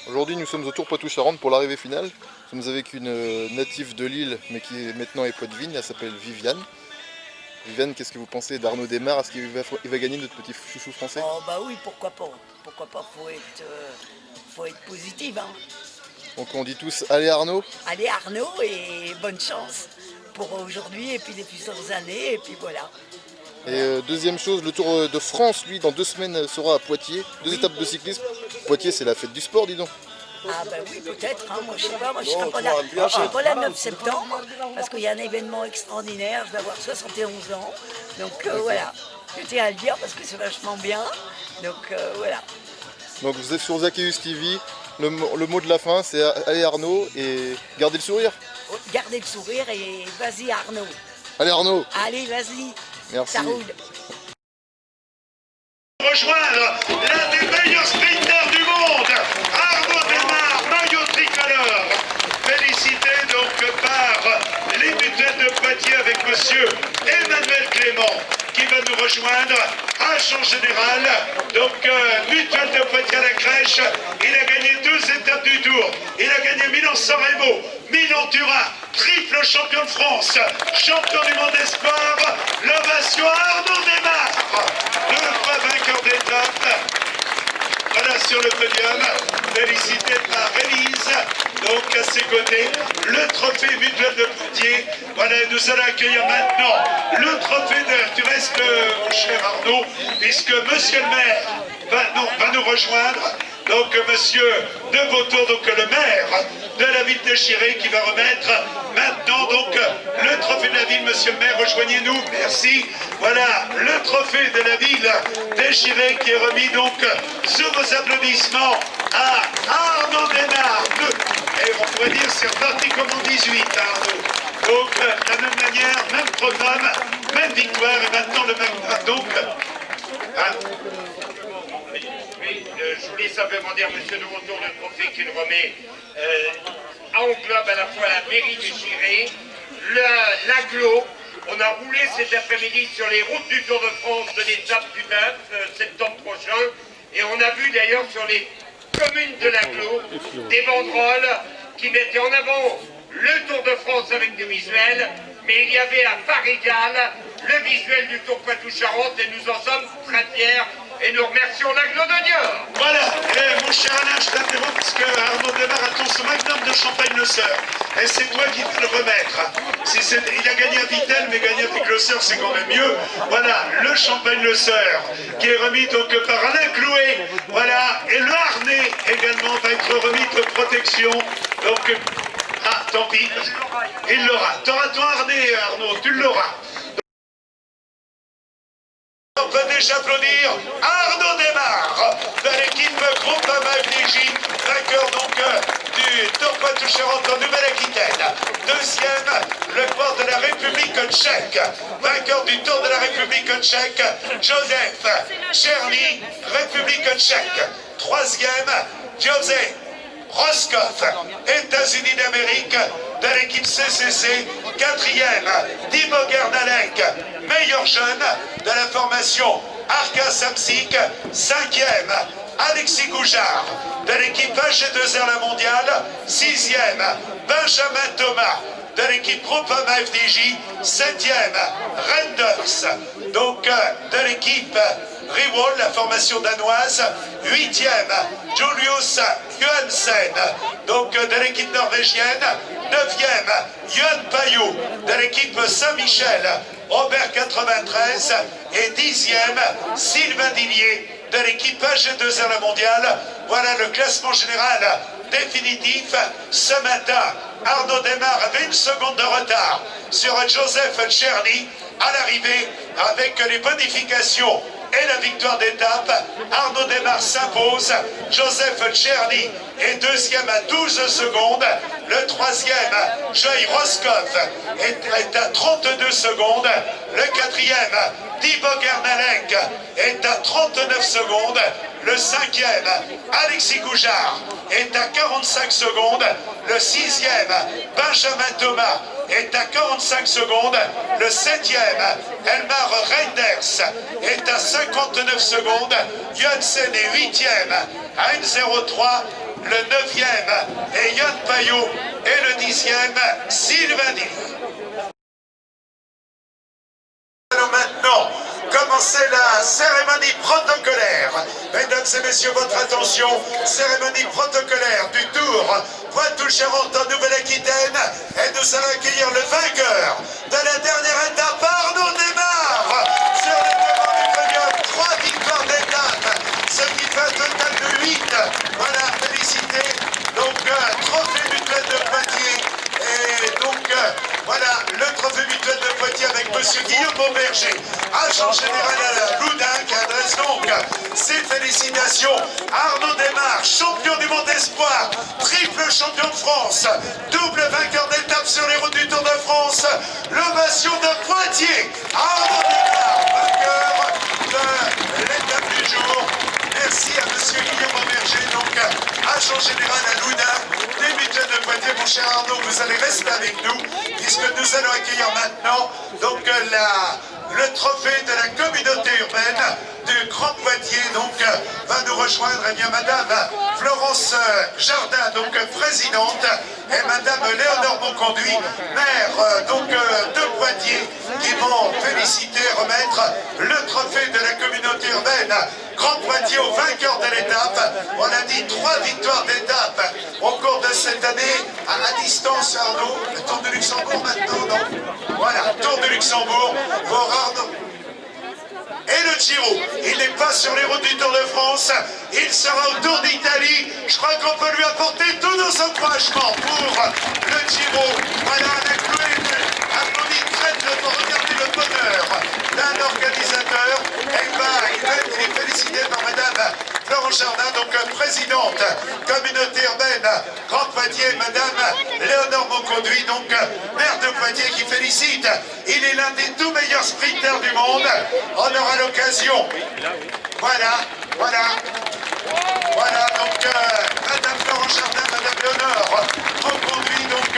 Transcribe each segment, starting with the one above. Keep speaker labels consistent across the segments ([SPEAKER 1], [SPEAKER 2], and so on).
[SPEAKER 1] Aujourd'hui, nous sommes au Tour Poitou-Charentes pour l'arrivée finale. Nous sommes avec une native de Lille, mais qui est maintenant est Poitevine. Elle s'appelle Viviane. Viviane, qu'est-ce que vous pensez d'Arnaud Démare? Est-ce qu'il va gagner notre petit chouchou français?
[SPEAKER 2] Oh bah oui, pourquoi pas. Pourquoi pas, faut être positive. Hein.
[SPEAKER 1] Donc on dit tous, allez Arnaud.
[SPEAKER 2] Allez Arnaud et bonne chance pour aujourd'hui et puis les futures années et puis voilà.
[SPEAKER 1] Et deuxième chose, le Tour de France, lui, dans 2 semaines, sera à Poitiers. 2 étapes de cyclisme. Poitiers, c'est la fête du sport, dis donc.
[SPEAKER 2] Ah bah oui, peut-être, hein. Moi je sais pas, moi je serai pas là. Je serai pas là le 9 septembre parce qu'il y a un événement extraordinaire, je vais avoir 71 ans. Donc voilà, je tiens à le dire parce que c'est vachement bien. Donc voilà.
[SPEAKER 1] Donc vous êtes sur Zaccheus TV. Le mot de la fin, c'est allez Arnaud et gardez le sourire.
[SPEAKER 2] Gardez le sourire et vas-y Arnaud.
[SPEAKER 1] Allez Arnaud.
[SPEAKER 2] Allez, vas-y.
[SPEAKER 1] Merci.
[SPEAKER 2] Ça roule.
[SPEAKER 3] Rejoindre l'un des meilleurs sprinters du monde, Arnaud Démare, maillot tricolore. Félicité donc par les mutuelles de Poitiers avec monsieur Emmanuel Clément qui va nous rejoindre à Champ Général. Donc mutuelle de Poitiers à la crèche, il a gagné 2 étapes du Tour. Il a gagné Milan-San Remo, Milan-Turin, triple champion de France, champion du monde espoir, l'ovation à Arnaud Démare, 2 fois vainqueur d'étape. Voilà sur le podium, félicité par Élise, donc à ses côtés, le trophée mutuel de Poitiers. Voilà, nous allons accueillir maintenant le trophée du reste, mon cher Arnaud, puisque monsieur le maire va nous rejoindre. Donc monsieur de Vautour, donc le maire de la ville de Chiré qui va remettre maintenant donc le trophée de la ville. Monsieur le maire, rejoignez-nous, merci. Voilà le trophée de la ville de Chiré qui est remis donc sous vos applaudissements à Arnaud Démare. Et on pourrait dire c'est reparti comme en 18 Arnaud. Donc de la même manière, même programme, même victoire et maintenant le même donc.
[SPEAKER 4] Je voulais simplement dire, monsieur de Vautour, le trophée qu'il remet englobe à la fois la mairie de Chiré, l'agglo. On a roulé cet après-midi sur les routes du Tour de France de l'étape du 9 septembre prochain. Et on a vu d'ailleurs sur les communes de l'agglo des banderoles qui mettaient en avant le Tour de France avec des visuels. Mais il y avait à part égale le visuel du Tour Poitou-Charentes et nous en sommes très fiers. Et nous remercions l'agglo de Niort.
[SPEAKER 3] Voilà, mon cher Alain, je t'interromps parce que Arnaud Démare attend ce magnum de Champagne-le Sœur. Et c'est toi qui vas le remettre. Il a gagné à Vittel, mais gagné avec le Sœur, c'est quand même mieux. Voilà, le Champagne-le Sœur, qui est remis donc par Alain Clouet. Voilà, et le harnais également va être remis de protection. Donc, ah, tant pis, il l'aura. T'auras ton harnais, Arnaud, tu l'auras. On peut déjà applaudir Arnaud Démare de l'équipe Groupama FDJ, vainqueur donc du Tour Poitou-Charentes en Nouvelle-Aquitaine. Deuxième, le port de la République tchèque, vainqueur du Tour de la République tchèque, Josef Černý, République tchèque. Troisième, José Roscoff, États-Unis d'Amérique, de l'équipe CCC. Quatrième, Timo Gernalek, meilleur jeune de la formation Arca Samsic. Cinquième, Alexis Goujard, de l'équipe AG2R La Mondiale. Sixième, Benjamin Thomas, de l'équipe Groupama FDJ. Septième, Renders, donc de l'équipe Rewall, la formation danoise. Huitième, Julius Johansen, donc de l'équipe norvégienne. Neuvième, Johan Payot, de l'équipe Saint-Michel, Robert 93. Et dixième, Sylvain Dillier, de l'équipe AG2R La Mondiale. Voilà le classement général définitif. Ce matin, Arnaud Démare avait 1 seconde de retard sur Josef Černý à l'arrivée avec les bonifications et la victoire d'étape. Arnaud Démare s'impose. Josef Černý est deuxième à 12 secondes. Le troisième, Joey Roscoff, est à 32 secondes. Le quatrième, Timo Gernalek, est à 39 secondes. Le 5e, Alexis Goujard, est à 45 secondes. Le 6e, Benjamin Thomas, est à 45 secondes. Le 7e, Elmar Reinders, est à 59 secondes. Janssen est 8e à 1,03. Le 9e est Yann Payot. Et le 10e, Sylvain Dilly. Allons maintenant commencer la cérémonie protocolaire. Mesdames et messieurs, votre attention, cérémonie protocolaire du Tour Poitou-Charentes en Nouvelle-Aquitaine. Et nous allons accueillir le vainqueur de la dernière étape, Arnaud Desmar, sur le devant du podium. 3 victoires d'étape, ce qui fait un total de 8. Voilà, félicité. Donc, trophée mutuel de Poitiers. Et donc, voilà, le trophée mutuel de Poitiers avec monsieur Guillaume Auberger, agent général à Loudun, qui adresse donc ses félicitations à Arnaud Desmar, champion du monde espoir, triple champion de France, double vainqueur d'étape sur les routes du Tour de France, l'ovation de Poitiers, Arnaud Desmar, vainqueur de l'étape du jour. Merci à monsieur Guillaume Auberger, donc agent général à Loudun, des mutuelles de Poitiers. Mon cher Arnaud, vous allez rester avec nous, puisque nous allons accueillir maintenant donc le trophée de la communauté urbaine du Grand Poitiers. Donc va nous rejoindre madame Florence Jardin, donc présidente, et madame Léonore Bonconduit, maire de Poitiers, qui vont féliciter et remettre le trophée de la communauté urbaine Grand Poitiers au vainqueur de l'étape. On a dit 3 victoires d'étape au cours de cette année à distance, Arnaud. Le Tour de Luxembourg maintenant, non? Voilà, Tour de Luxembourg pour Arnaud. Et le Giro, il n'est pas sur les routes du Tour de France, il sera au Tour d'Italie. Je crois qu'on peut lui apporter tous nos encouragements pour le Giro. Voilà, applaudit très pour regarder le bonheur d'un organisateur. Il est félicité par madame Florence Jardin, donc présidente communauté urbaine Grand Poitiers, madame Léonore Bonconduit, donc maire de Poitiers, qui félicite. Il est l'un des tout meilleurs sprinters du monde. On aura l'occasion. Voilà, donc madame Florence Jardin, madame Léonore Bonconduit, donc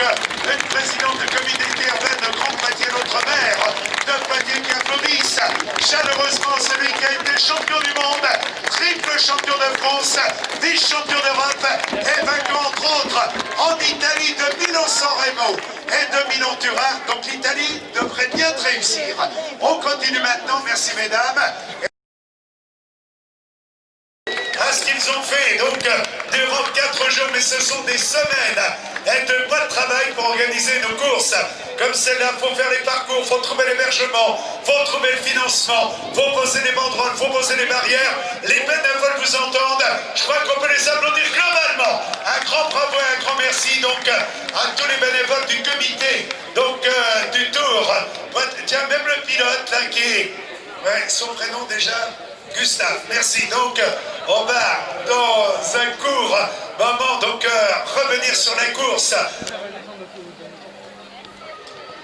[SPEAKER 3] une présidente de communauté urbaine de Grand Poitiers, l'autre maire de Poitiers, qui applaudissent chaleureusement celui qui a été champion du monde, triple champion de France, 10 champions d'Europe et vainqueur entre autres en Italie de Milan-San Remo et de Milan-Turin. Donc l'Italie devrait bien réussir. On continue maintenant, merci mesdames. À ce qu'ils ont fait donc durant 4 jours, mais ce sont des semaines de pas de travail pour organiser nos courses comme celle-là. Il faut faire les parcours, il faut trouver l'hébergement, il faut trouver le financement, il faut poser les banderoles, il faut poser les barrières. Les bénévoles vous entendent, je crois qu'on peut les applaudir globalement. Un grand bravo et un grand merci donc à tous les bénévoles du comité donc du Tour. Tiens, même le pilote là qui est... Ouais, son prénom déjà, Gustave, merci. Donc, on va dans un court moment donc revenir sur la course.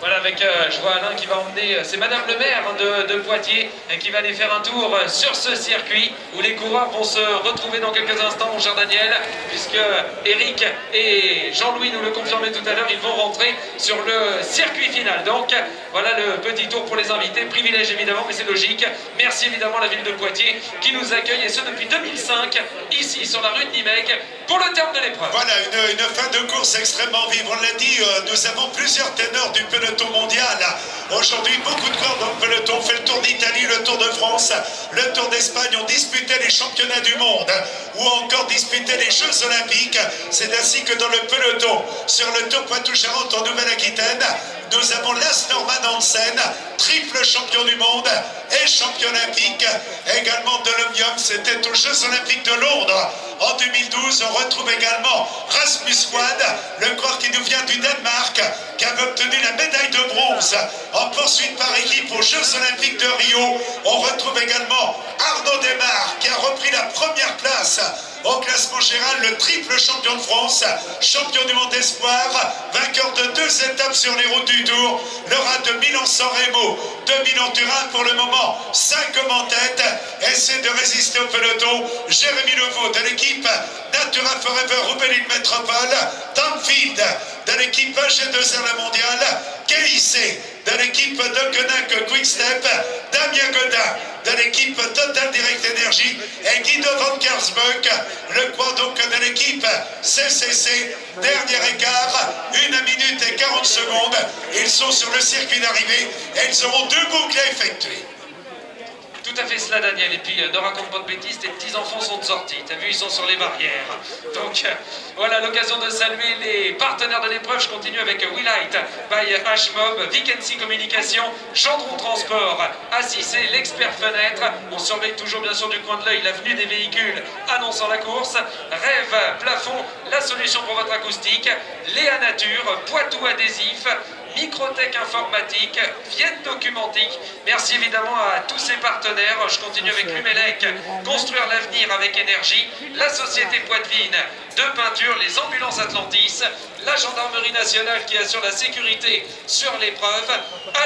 [SPEAKER 5] Voilà, avec, je vois Alain qui va emmener, c'est Madame le maire de Poitiers, qui va aller faire un tour sur ce circuit où les coureurs vont se retrouver dans quelques instants, mon cher Daniel, puisque Eric et Jean-Louis nous le confirmaient tout à l'heure, ils vont rentrer sur le circuit final. Donc voilà le petit tour pour les invités, privilège évidemment, mais c'est logique. Merci évidemment à la ville de Poitiers qui nous accueille, et ce depuis 2005, ici sur la rue de Nimègue, pour le terme de l'épreuve.
[SPEAKER 3] Voilà, une fin de course extrêmement vive. On l'a dit, nous avons plusieurs ténors du peloton mondial. Aujourd'hui, beaucoup de corps dans le peloton. On fait le Tour d'Italie, le Tour de France, le Tour d'Espagne. On disputait les championnats du monde ou encore disputait les Jeux Olympiques. C'est ainsi que dans le peloton, sur le Tour Poitou-Charentes en Nouvelle-Aquitaine, nous avons Lars Norman Hansen, triple champion du monde et champion olympique, également de l'Omnium. C'était aux Jeux Olympiques de Londres en 2012. On retrouve également Rasmus Wad, le coureur qui nous vient du Danemark, qui avait obtenu la médaille de bronze en poursuite par équipe aux Jeux Olympiques de Rio. On retrouve également Arnaud Desmar, qui a repris la première place Au classement général, le triple champion de France, champion du monde espoir, vainqueur de 2 étapes sur les routes du Tour, le rat de Milan-San Remo, de Milan-Turin, pour le moment 5 hommes en tête, essaie de résister au peloton. Jérémy Levaux de l'équipe Natura Forever Roubaix Métropole, Tom Field de l'équipe AG2R La Mondiale, Kelly C de l'équipe de Konak Quickstep, Damien Godin de l'équipe Total Direct Energy et Guido van Kersbeuk, le quad donc de l'équipe CCC. Dernier écart, 1 minute et 40 secondes. Ils sont sur le circuit d'arrivée et ils auront 2 boucles à effectuer.
[SPEAKER 5] Tout à fait cela, Daniel. Et puis, ne raconte pas de bêtises, tes petits-enfants sont sortis. T'as vu, ils sont sur les barrières. Donc, voilà l'occasion de saluer les partenaires de l'épreuve. Je continue avec Willite by HMob, Vikency Communication, Gendron Transport, Assisé, l'expert fenêtre. On surveille toujours, bien sûr, du coin de l'œil l'avenue des véhicules annonçant la course. Rêve Plafond, la solution pour votre acoustique. Léa Nature, Poitou Adhésif, Microtech Informatique, Vienne Documentique. Merci évidemment à tous ces partenaires. Je continue avec Lumelec, Construire l'avenir avec énergie, la Société Poitvine de peinture, les ambulances Atlantis, la Gendarmerie nationale qui assure la sécurité sur l'épreuve,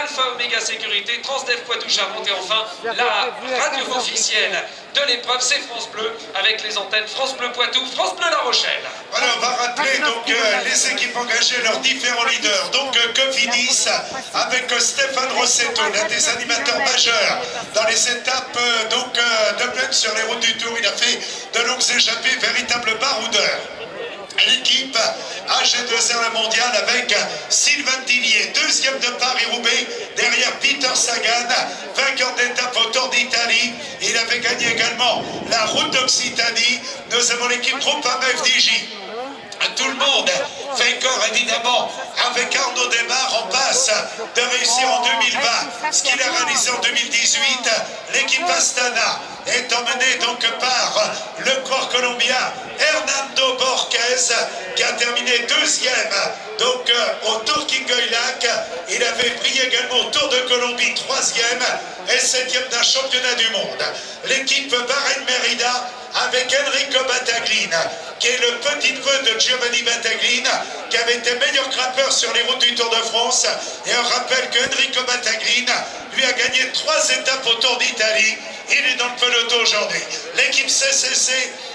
[SPEAKER 5] Alpha Omega Sécurité, Transdev Poitou-Charentes et enfin la radio officielle de l'épreuve, c'est France Bleu avec les antennes France Bleu Poitou, France Bleu La Rochelle.
[SPEAKER 3] Voilà, on va rappeler donc les équipes engagées, leurs différents leaders. Donc Cofidis avec Stéphane Rossetto, l'un des animateurs majeurs dans les étapes de plaine sur les routes du Tour. Il a fait de longues échappées, véritable baroudeur. L'équipe AG2R La Mondiale avec Sylvain Tillier, 2e de Paris-Roubaix, derrière Peter Sagan, vainqueur d'étape au Tour d'Italie. Il avait gagné également la route d'Occitanie. Nous avons l'équipe Groupama FDJ. Tout le monde fait corps évidemment avec Arnaud Desmar en passe de réussir en 2020 ce qu'il a réalisé en 2018. L'équipe Astana est emmenée donc par le corps colombien Hernando Borges qui a terminé 2e donc au Tour Kingoilac. Il avait brillé également au Tour de Colombie 3e et 7e d'un championnat du monde. L'équipe Bahreïn Merida avec Enrico Battaglin, qui est le petit-neveu de Giovanni Battaglin, qui avait été meilleur grimpeur sur les routes du Tour de France. Et on rappelle que Enrico Battaglin lui a gagné 3 étapes au Tour d'Italie. Il est dans le peloton aujourd'hui. L'équipe CCC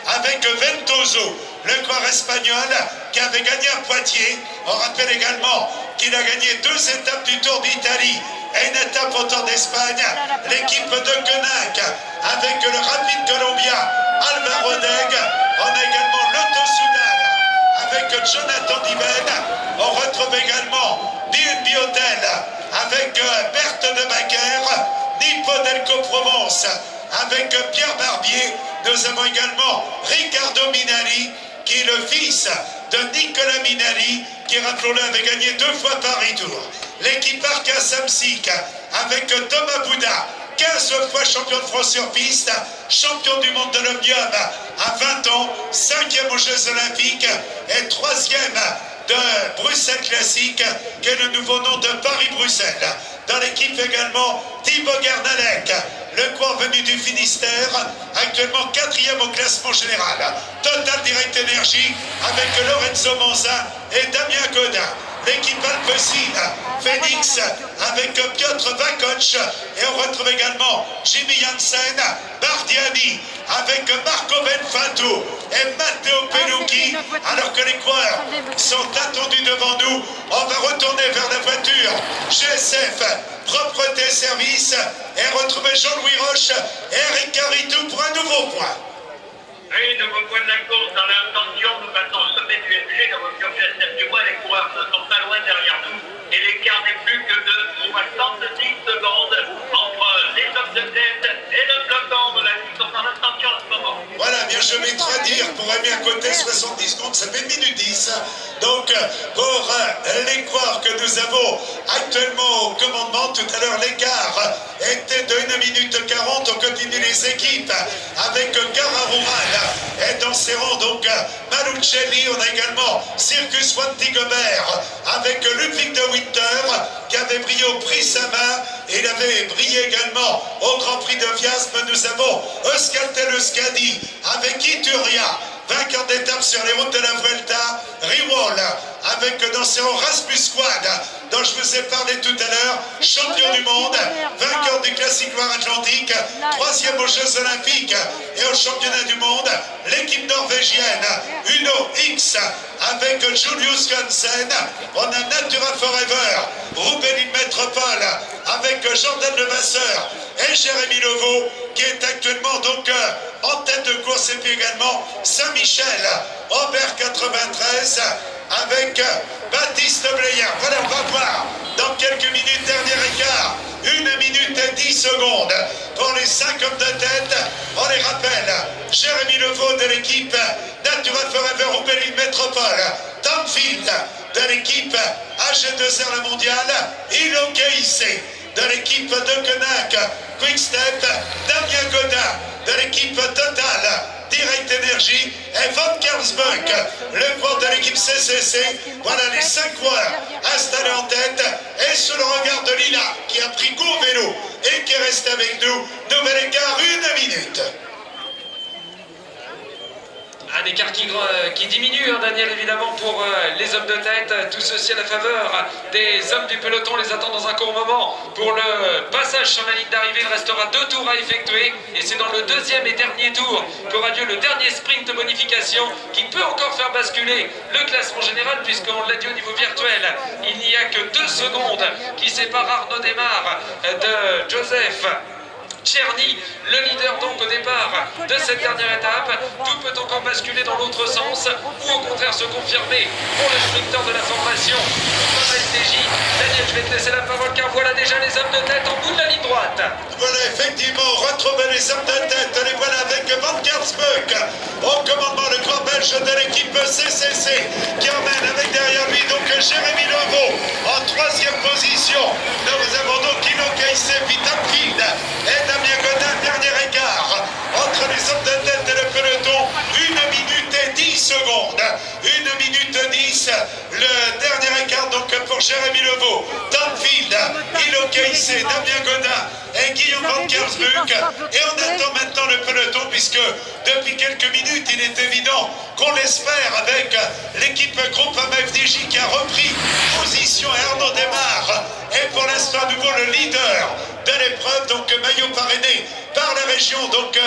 [SPEAKER 3] avec Ventoso, le corps espagnol, qui avait gagné à Poitiers. On rappelle également qu'il a gagné 2 étapes du Tour d'Italie et une étape au Tour d'Espagne. L'équipe de Konak avec le rapide colombien Alvaro Deg. On a également l'Auto Soudal avec Jonathan Diven. On retrouve également BNB Hotel avec Berthe de Baquer, Nippo Delco Provence avec Pierre Barbier. Nous avons également Riccardo Minali, qui est le fils de Nicolas Minali, qui, rappelons-le, avait gagné 2 fois Paris-Tour. L'équipe Arca Samsic avec Thomas Bouda, 15 fois champion de France sur piste, champion du monde de l'Omnium à 20 ans, 5e aux Jeux Olympiques et 3e de Bruxelles Classique, qui est le nouveau nom de Paris-Bruxelles. Dans l'équipe également, Thibaut Gernalec, le coureur venu du Finistère, actuellement 4e au classement général. Total Direct Energy avec Lorenzo Manzin et Damien Godin. L'équipe Alpecin, Phoenix avec Piotr Vakoc. Et on retrouve également Jimmy Janssen, Bardiani avec Marco Benfato et Matteo Pelucchi. Alors que les coureurs sont attendus devant nous, on va retourner vers la voiture GSF Propreté Service et retrouver Jean-Louis Roche et Eric Caritou pour un nouveau point.
[SPEAKER 4] Oui, nouveau point de la course dans l'intention, nous passons au sommet du FG, la voiture GSF du mois, les coureurs ne sont pas loin derrière nous, et l'écart n'est plus que de 70 secondes entre les hommes de tête et le peloton de la course en intention en ce moment.
[SPEAKER 3] Voilà, bien je mettrai à dire, pour aimer à côté 70 secondes, ça fait 1 minute 10. Donc, pour les coureurs que nous avons actuellement au commandement, tout à l'heure l'écart était de 1 minute 40, on continue les équipes avec Gara Rural. Et dans ces rangs, donc, Malucelli, on a également Circus Wanty Gobert avec Ludwig de Winter qui avait brillé au prix sa main. Il avait brillé également au Grand Prix de Viasme. Nous avons Euskaltel Euskadi avec Ituria, vainqueur d'étape sur les routes de la Vuelta, Riwol avec dans ses rangs Rasmus Squad, dont je vous ai parlé tout à l'heure, champion du monde, vainqueur du Classique Loire Atlantique, 3e aux Jeux Olympiques et au championnat du monde, l'équipe norvégienne Uno X avec Julius Janssen. On a Natura Forever, Roubaix Métropole avec Jordan Levasseur et Jérémy Levaux qui est actuellement donc en tête de course, et puis également Saint-Michel, Aubert 93 avec Baptiste Bleyer. Voilà, on va voir dans quelques minutes, dernier écart, 1 minute et 10 secondes pour les 5 hommes de tête. On les rappelle, Jérémy Levaux de l'équipe Natura Forever Roubaix Métropole, Tom Field de l'équipe AG2R La Mondiale, Ilo KIC de l'équipe de Konak Quickstep, Damien Godin de l'équipe Total Direct Energy et Van Karlsbuck, le coureur de l'équipe CCC. Voilà les 5 coureurs installés en tête et sous le regard de Lila qui a pris goût au vélo et qui est resté avec nous. Nouvel écart, 1 minute.
[SPEAKER 5] Un écart qui diminue, hein, Daniel, évidemment, pour les hommes de tête. Tout ceci à la faveur des hommes du peloton. Les attend dans un court moment pour le passage sur la ligne d'arrivée. Il restera 2 tours à effectuer. Et c'est dans le 2e et dernier tour qu'aura lieu le dernier sprint de bonification qui peut encore faire basculer le classement général, puisqu'on l'a dit au niveau virtuel, il n'y a que 2 secondes qui séparent Arnaud Desmar de Joseph Tcherny, le leader donc au départ de cette dernière étape. Tout peut encore basculer dans l'autre sens ou au contraire se confirmer pour le sprinter de la formation Groupama FDJ. Daniel, je vais te laisser la parole car voilà déjà les hommes de tête en bout de la ligne droite.
[SPEAKER 3] Voilà, effectivement, retrouver les hommes de tête, les voilà avec Van Karlsbuck au commandement, le grand belge de l'équipe CCC qui emmène avec derrière lui donc Jérémy Levaux en 3e position. Nous avons donc Ilo KIC, Vitam Field et Damien Godin, dernier écart entre les hommes de tête et le peloton, 1 minute et 10 secondes. 1 minute 10, le dernier écart donc pour Jérémy Levaux, Tom Field, Ilo KIC, Damien Godin et Guillaume Van Karlsbuck. Et on attend maintenant le peloton puisque depuis quelques minutes il est évident qu'on l'espère avec l'équipe Groupama FDJ qui a repris position et Arnaud Desmar est pour l'instant à nouveau le leader de l'épreuve, donc maillot parrainé par la région donc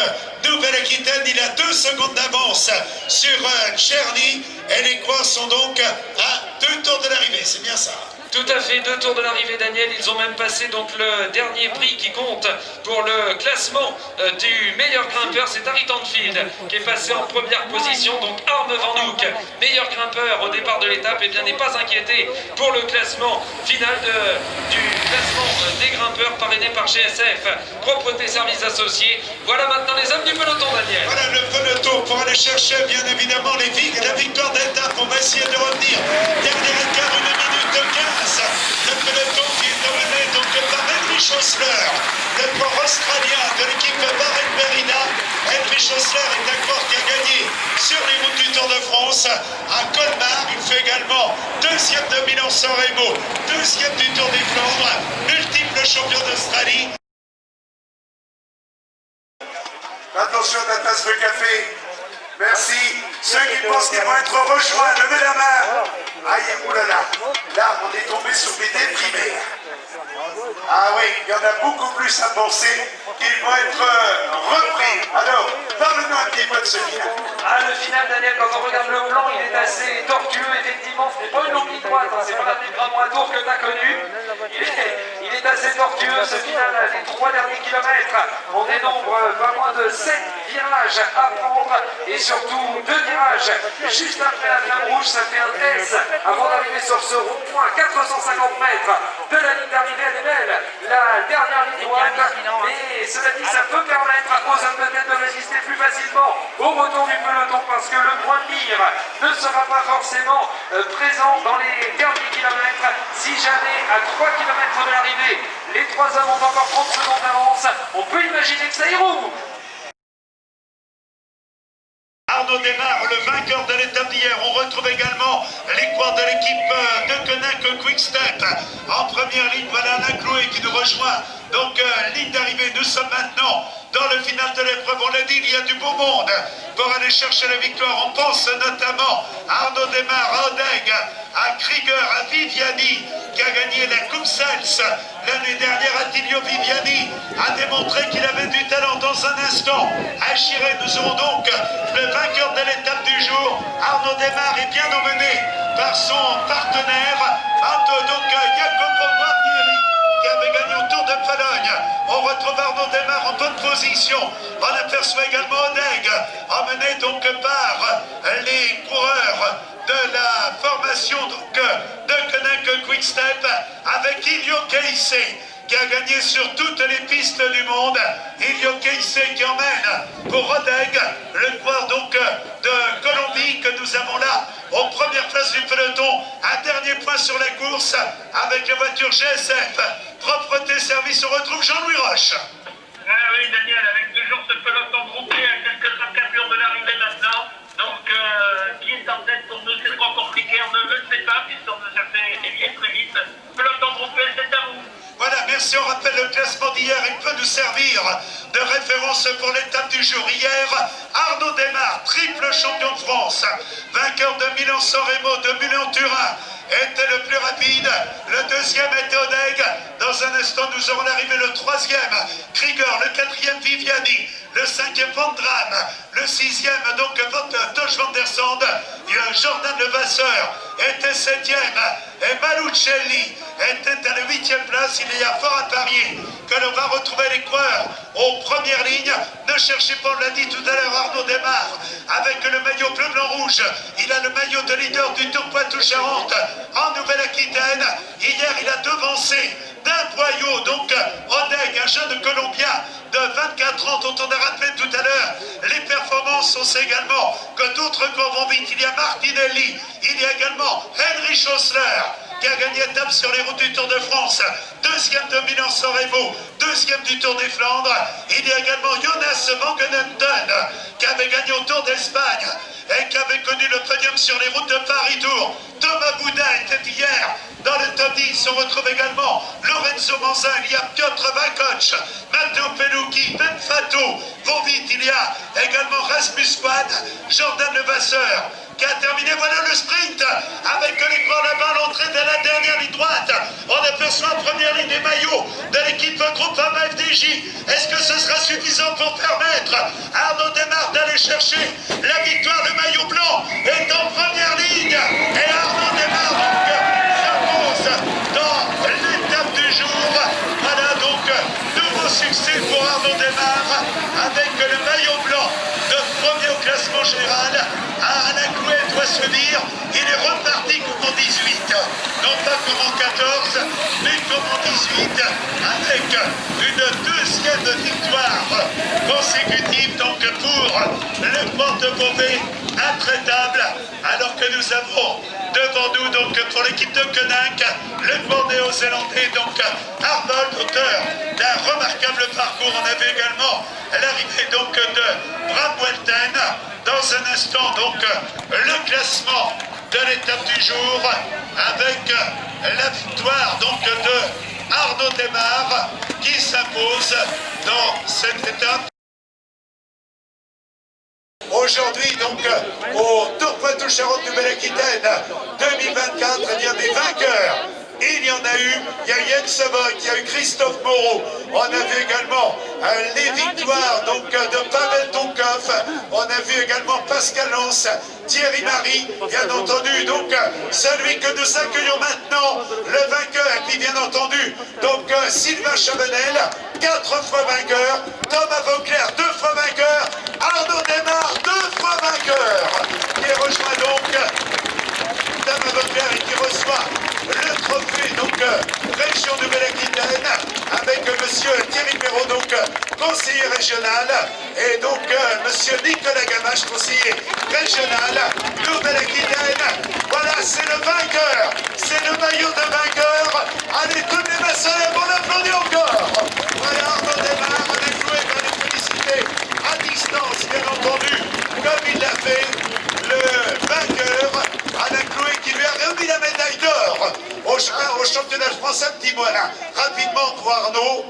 [SPEAKER 3] Nouvelle-Aquitaine. Il a 2 secondes d'avance sur Tcherny et les coureurs sont donc à 2 tours de l'arrivée, c'est bien ça.
[SPEAKER 5] Tout à fait, 2 tours de l'arrivée, Daniel. Ils ont même passé donc le dernier prix qui compte pour le classement du meilleur grimpeur. C'est Harry Tanfield qui est passé en première position. Donc Arne Van Hoek, meilleur grimpeur au départ de l'étape, et bien n'est pas inquiété pour le classement final du classement des grimpeurs parrainé par GSF, Propreté Services Associés. Voilà maintenant les hommes du peloton, Daniel.
[SPEAKER 3] Voilà le peloton pour aller chercher bien évidemment la victoire d'étape. On va essayer de revenir. Dernier écart, 1 minute 15. Le peloton qui est dominé donc par Henry Schossler, le coureur australien de l'équipe Bahrain Merida. Henry Schossler est un coureur qui a gagné sur les routes du Tour de France à Colmar. Il fait également 2e de Milan-San Remo, 2e du Tour des Flandres, multiple champion d'Australie. Attention à ta tasse de café. Merci. Ceux qui pensent qu'ils vont être rejoints, levez la main. Aïe, oulala. Là, on est tombé sur des déprimés. Ah oui, il y en a beaucoup plus à penser qu'ils vont être repris. Alors, parle-nous un petit peu de ce final.
[SPEAKER 5] Ah, le final, Daniel, quand on regarde le plan, il est assez tortueux. Effectivement, ce n'est pas une longue ligne droite, hein, c'est pas la petite grande tour que tu as connue. Il est assez tortueux ce final, les 3 derniers kilomètres. On dénombre pas moins de 7 virages à prendre et surtout 2 virages juste après la flamme rouge. Ça fait un S avant d'arriver sur ce rond-point, 450 mètres de la ligne d'arrivée. Elle est belle, la dernière ligne droite. Mais cela dit, ça peut permettre aux hommes de tête de résister plus facilement au retour du peloton parce que le point de mire ne sera pas forcément présent dans les derniers kilomètres. Si jamais à 3 km de l'arrivée, les 3 hommes ont encore 30 secondes d'avance, on peut imaginer que ça y roule.
[SPEAKER 3] Arnaud Desmar, le vainqueur de l'étape d'hier. On retrouve également les coureurs de l'équipe de Koenig Quick Step. En première ligne, voilà Alain Clouet qui nous rejoint. Donc, ligne d'arrivée, nous sommes maintenant dans le final de l'épreuve. On l'a dit, il y a du beau monde pour aller chercher la victoire. On pense notamment à Arnaud Desmar, à Odeg, à Krieger, à Viviani, qui a gagné la Coupe Sels l'année dernière. Attilio Viviani a démontré qu'il avait du talent. Dans un instant, à Chiré, nous aurons donc le vainqueur de l'étape du jour. Arnaud Desmar est bien emmené par son partenaire, donc Jacopo Guarnieri, qui avait gagné au Tour de Pologne. On retrouve Arnaud Desmar en bonne position. On aperçoit également Odeg, emmené donc par les coureurs de la formation donc, de Koenig Quick Step avec Ilio Keisse, qui a gagné sur toutes les pistes du monde. Ilio Keisse qui emmène pour Odeg le coureur donc de Colombie que nous avons là aux premières places du peloton. Un dernier point sur la course avec la voiture GSF. Propreté service, on retrouve Jean-Louis Roche.
[SPEAKER 4] Ah oui, Daniel, avec toujours ce peloton groupé à quelques encablures de l'arrivée maintenant. Donc, qui est en tête pour nous, c'est trop compliqué, on ne le sait pas, puisqu'on nous a fait élier très vite. Peloton groupé, c'est à vous.
[SPEAKER 3] Voilà, merci, on rappelle le classement d'hier, il peut nous servir de référence pour l'étape du jour. Hier, Arnaud Desmar, triple champion de France, vainqueur de Milan-San Remo, de Milan-Turin, était le plus rapide. Le deuxième était Odeg. Dans un instant, nous aurons l'arrivée le troisième, Krieger, le quatrième, Viviani, le cinquième, Van Dram, le sixième, donc Tosh Van Der Sande, Jordan Levasseur était septième, et Malucelli était à la huitième place. Il y a fort à parier que l'on va retrouver les coureurs aux premières lignes. Ne cherchez pas, on l'a dit tout à l'heure, Arnaud Desmar, avec le maillot bleu-blanc-rouge. Il a le maillot de leader du Tour Poitou-Charentes en Nouvelle-Aquitaine. Hier, il a devancé d'un boyau, donc Odeg, un jeune Colombien de 24 ans dont on a rappelé tout à l'heure les performances. On sait également que d'autres corps vont vite. Il y a Martinelli, il y a également Henry Schossler qui a gagné étape sur les routes du Tour de France, deuxième de Milan-San Remo, deuxième du Tour des Flandres. Il y a également Jonas Vangenenten qui avait gagné au Tour d'Espagne et qui avait connu le podium sur les routes de Paris-Tour. Thomas Bouda était hier dans le top 10. On retrouve également Lorenzo Manzin, il y a Piotr Vakoc, Matteo Pelucchi, Ben Fato vont vite. Il y a également Rasmus Quad, Jordan Levasseur qui a terminé. Voilà le sprint avec les coureurs là-bas à l'entrée de la dernière ligne droite. On aperçoit en première ligne des maillots de l'équipe Groupama FDJ. Est-ce que ce sera suffisant pour permettre à Arnaud Desmar d'aller chercher la victoire? Le maillot blanc est en première ligne et Arnaud Desmar donc s'impose dans l'étape du jour. Voilà donc nouveau succès pour Arnaud Desmar avec le maillot blanc de premier au classement général. Alain Clouet doit se dire, il est reparti comme en 18, non pas comme en 14, mais comme en 18, avec une deuxième victoire consécutive donc pour le Porte-Beauvais, intraitable, alors que nous avons devant nous donc pour l'équipe de Koenig, le coureur néo-zélandais donc Arnold, auteur d'un remarquable parcours. On avait également l'arrivée donc de Bram Welten. Dans un instant donc le classement de l'étape du jour avec la victoire donc de Arnaud Desmar qui s'impose dans cette étape. Aujourd'hui donc au Tour Poitou-Charentes Nouvelle-Aquitaine 2024, il y a des vainqueurs. Il y en a eu, il y a Jens Voigt, il y a eu Christophe Moreau, on a vu également les victoires donc, de Pavel Tonkov, on a vu également Pascal Lance, Thierry Marie, bien entendu, donc celui que nous accueillons maintenant, le vainqueur, et puis bien entendu, donc Sylvain Chabanel, 4 fois vainqueur, Thomas Vauclair, 2 fois vainqueur, Arnaud Desmar, 2 fois vainqueur, qui rejoint donc Thomas Vauclair et qui reçoit le trophée donc région Nouvelle-Aquitaine avec monsieur Thierry Perrault, donc conseiller régional, et donc monsieur Nicolas Gamache, conseiller régional Nouvelle-Aquitaine. Voilà, c'est le vainqueur, c'est le maillot de vainqueur. Allez, toutes les mains sur les on l'applaudit encore. Voilà, Arnaud Desmar, avec Louis, va les féliciter à distance, bien entendu, comme il l'a fait commence un petit mot, Alain. Rapidement pour Arnaud.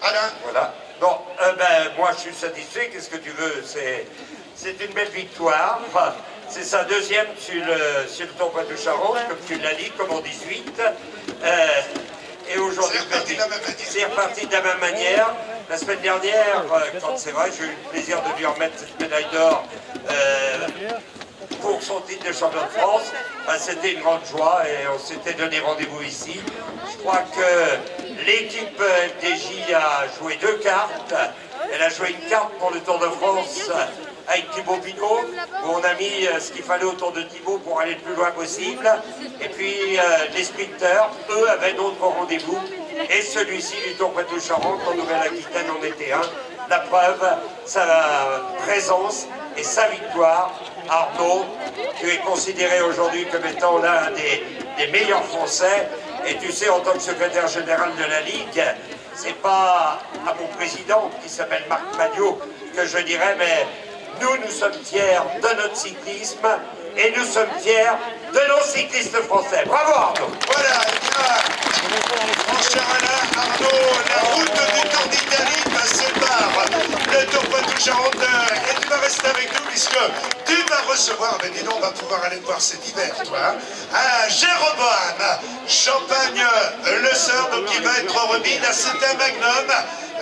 [SPEAKER 3] Alain.
[SPEAKER 4] Voilà. Bon, moi je suis satisfait, qu'est-ce que tu veux, c'est une belle victoire. Enfin, c'est sa deuxième sur le Tour Poitou-Charentes, comme tu l'as dit, comme en 18. Et aujourd'hui, c'est reparti de la même manière. La semaine dernière, quand c'est vrai, j'ai eu le plaisir de lui remettre cette médaille d'or pour son titre de champion de France. C'était une grande joie et on s'était donné rendez-vous ici. Je crois que l'équipe FDJ a joué 2 cartes. Elle a joué une carte pour le Tour de France avec Thibaut Pinot, où on a mis ce qu'il fallait autour de Thibaut pour aller le plus loin possible. Et puis les sprinters, eux, avaient d'autres rendez-vous. Et celui-ci du Tour Poitou-Charentes en Nouvelle-Aquitaine en était un. La preuve, sa présence et sa victoire. Arnaud, tu es considéré aujourd'hui comme étant l'un des meilleurs Français. Et tu sais, en tant que secrétaire général de la Ligue, c'est pas à mon président, qui s'appelle Marc Magnot, que je dirais, mais nous sommes fiers de notre cyclisme et nous sommes fiers de nos cyclistes français. Bravo Arnaud.
[SPEAKER 3] Voilà, et bien, mon cher Alain, Arnaud, la route du Tour d'Italie passe par le Tour Poitou-Charentes et tu vas rester avec nous puisque tu vas recevoir, mais dis donc, on va pouvoir aller te voir cet hiver, toi, à Jéroboam, Champagne, le Sœur, donc qui va être remis, là c'est un magnum,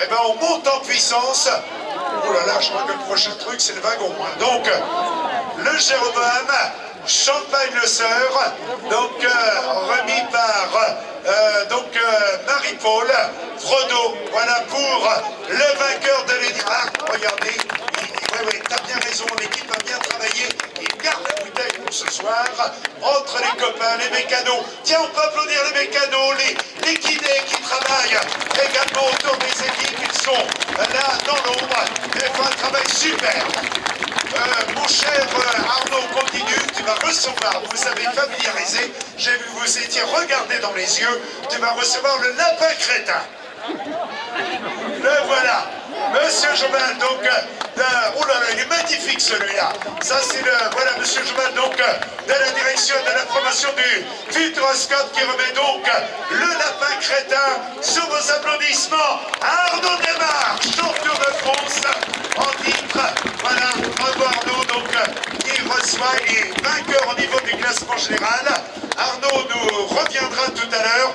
[SPEAKER 3] et ben on monte en puissance. Oh là là, je crois que le prochain truc c'est le wagon. Donc, le Jéroboam, Champagne-le-Sœur, donc remis par Marie-Paul Frodo. Voilà pour le vainqueur de l'Édi. Ah, regardez, oui, t'as bien raison, l'équipe a bien travaillé. Il garde la bouteille pour ce soir, entre les copains, les mécanos. Tiens, on peut applaudir les mécanos, les kinés qui travaillent également autour des équipes. Ils sont là dans l'ombre et font un travail super. Mon cher Arnaud, continue, tu vas recevoir, vous avez familiarisé, j'ai vu vous étiez regardé dans les yeux, tu vas recevoir le lapin crétin. Le voilà, Monsieur Jomal, donc, oh là là, il est magnifique celui-là. Ça c'est le, voilà Monsieur Jomal, donc, de la direction de la promotion du Futuroscope qui remet donc le lapin crétin sous vos applaudissements. Arnaud Desmar, champion de France en titre. Voilà, bravo Arnaud, donc, qui reçoit, il est vainqueur au niveau du classement général. Arnaud nous reviendra tout à l'heure